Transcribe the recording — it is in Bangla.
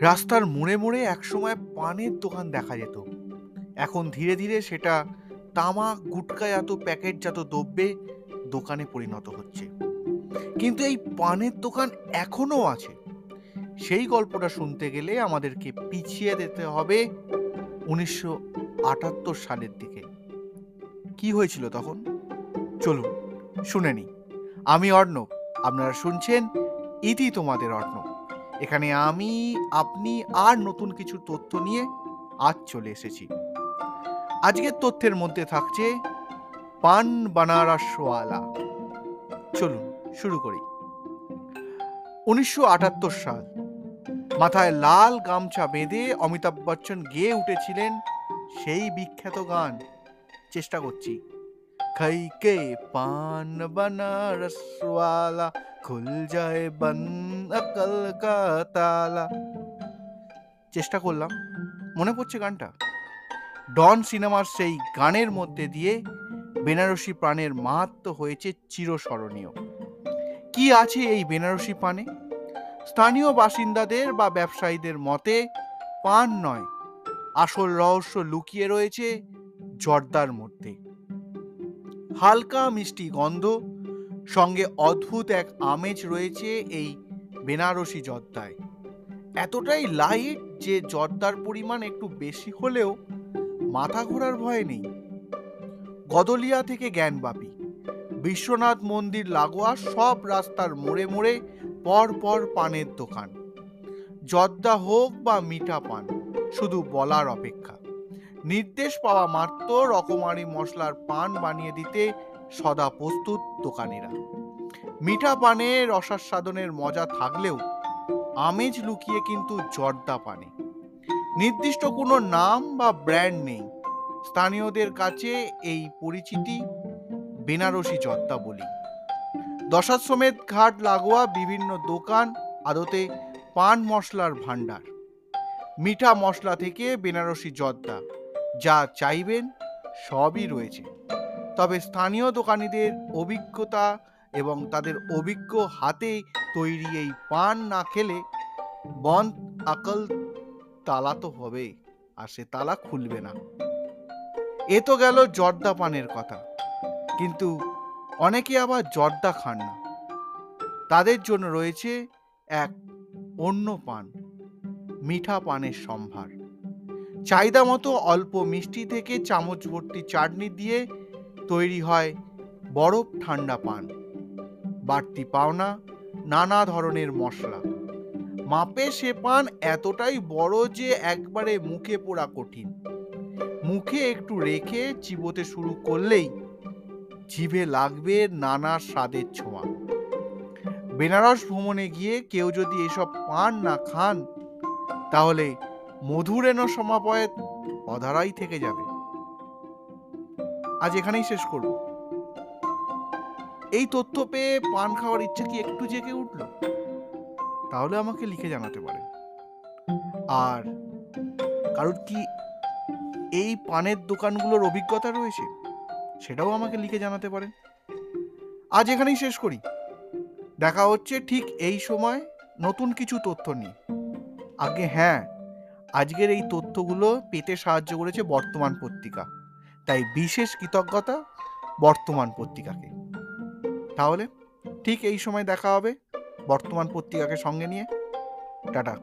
রাস্তার মোড়ে মোড়ে একসময় পানের দোকান দেখা যেত। এখন ধীরে ধীরে সেটা তামাক গুটকাজাত প্যাকেটজাত দ্রব্যে দোকানে পরিণত হচ্ছে। কিন্তু এই পানের দোকান এখনো আছে। সেই গল্পটা শুনতে গেলে আমাদেরকে পিছিয়ে যেতে হবে 1978 সালের দিকে। কি হয়েছিল তখন? চলুন শুনে নিই। আমি অর্ণব, আপনারা শুনছেন ইতি তোমাদের অর্ণব। এখানে আমি, আপনি আর নতুন কিছু তথ্য নিয়ে আজ চলে এসেছি। আজকের তথ্যের মধ্যে থাকছে পান বানারসওয়ালা। চলুন শুরু করি। 1978 সাল। মাথায় লাল গামছা বেঁধে অমিতাভ বচ্চন গেয়ে উঠেছিলেন সেই বিখ্যাত গান। চেষ্টা করছি। খাই কে পান বানারসওয়ালা, খুল যায় বন্ধ আকল কা তালা। চেষ্টা করলাম, মনে পড়ছে গানটা? ডন সিনেমার সেই গানের মধ্যে দিয়ে বেনারসি পানের মাহাত্ম্য হয়েছে চিরস্মরণীয়। কি আছে এই বেনারসি পানে? স্থানীয় বাসিন্দাদের বা ব্যবসায়ীদের মতে পান নয়, আসল রহস্য লুকিয়ে রয়েছে জর্দার মধ্যে। হালকা মিষ্টি গন্ধ, সঙ্গে অদ্ভুত এক আমেজ রয়েছে এই বেনারসি জর্দায়। এতটাই লাইট যে জর্দার পরিমাণ একটু বেশি হলেও মাথা ঘোরার ভয় নেই। গদলিয়া থেকে জ্ঞানবাপী, বিশ্বনাথ মন্দির লাগোয়া সব রাস্তার মোড়ে মোড়ে পর পর পানের দোকান। জর্দা হোক বা মিঠা পান, শুধু বলার অপেক্ষা। নির্দেশ পাওয়া মাত্র রকমারি মশলার পান বানিয়ে দিতে সদা প্রস্তুত দোকানিরা। মিঠা পানে রসাস্বাদনের মজা থাকলেও আমেজ লুকিয়ে কিন্তু জর্দা পানে। নির্দিষ্ট কোনো নাম বা ব্র্যান্ড নেই। স্থানীয়দের কাছে এই পরিচিতি বেনারসি জর্দা বলি। দশাশ্বমেধ ঘাট লাগোয়া বিভিন্ন দোকান আদতে পান মশলার ভাণ্ডার। মিঠা মশলা থেকে বেনারসি জর্দা, যা চাইবেন সবই রয়েছে। তবে স্থানীয় দোকানিদের অভিজ্ঞতা এবং তাদের অভিজ্ঞ হাতে তৈরি এই পান না খেলে বন্ধ আকল তালা তো হবে, আর সে তালা খুলবে না। এ তো গেল জর্দা পানের কথা। কিন্তু অনেকে আবার জর্দা খান না। তাদের জন্য রয়েছে এক অন্য পান, মিঠা পানের সম্ভার। চাহিদা মতো অল্প মিষ্টি থেকে চামচ ভর্তি চাটনি দিয়ে তৈরি হয় বরফ ঠান্ডা পান। বাড়তি পাওনা নানা ধরনের মশলা। মাপে সে পান এতটাই বড় যে একবারে মুখে পোড়া কঠিন। মুখে একটু রেখে চিবোতে শুরু করলেই জিভে লাগবে নানা স্বাদের ছোঁয়া। বেনারস ভ্রমণে গিয়ে কেউ যদি এসব পান না খান, তাহলে মধুরেণ সমাপয়েত অধারাই থেকে যাবে। আজ এখানেই শেষ করব। এই তথ্য পেয়ে পান খাওয়ার ইচ্ছা কি একটু জেগে উঠল? তাহলে আমাকে লিখে জানাতে পারেন। আর কারোর কি এই পানের দোকানগুলোর অভিজ্ঞতা রয়েছে, সেটাও আমাকে লিখে জানাতে পারেন। আজ এখানেই শেষ করি। দেখা হচ্ছে ঠিক এই সময় নতুন কিছু তথ্য নিয়ে। আগে হ্যাঁ, আজকের এই তথ্যগুলো পেতে সাহায্য করেছে বর্তমান পত্রিকা, তাই বিশেষ কৃতজ্ঞতা বর্তমান পত্রিকাকে। তাহলে ঠিক এই সময় দেখা হবে বর্তমান পত্রিকাকে সঙ্গে নিয়ে। টাটা।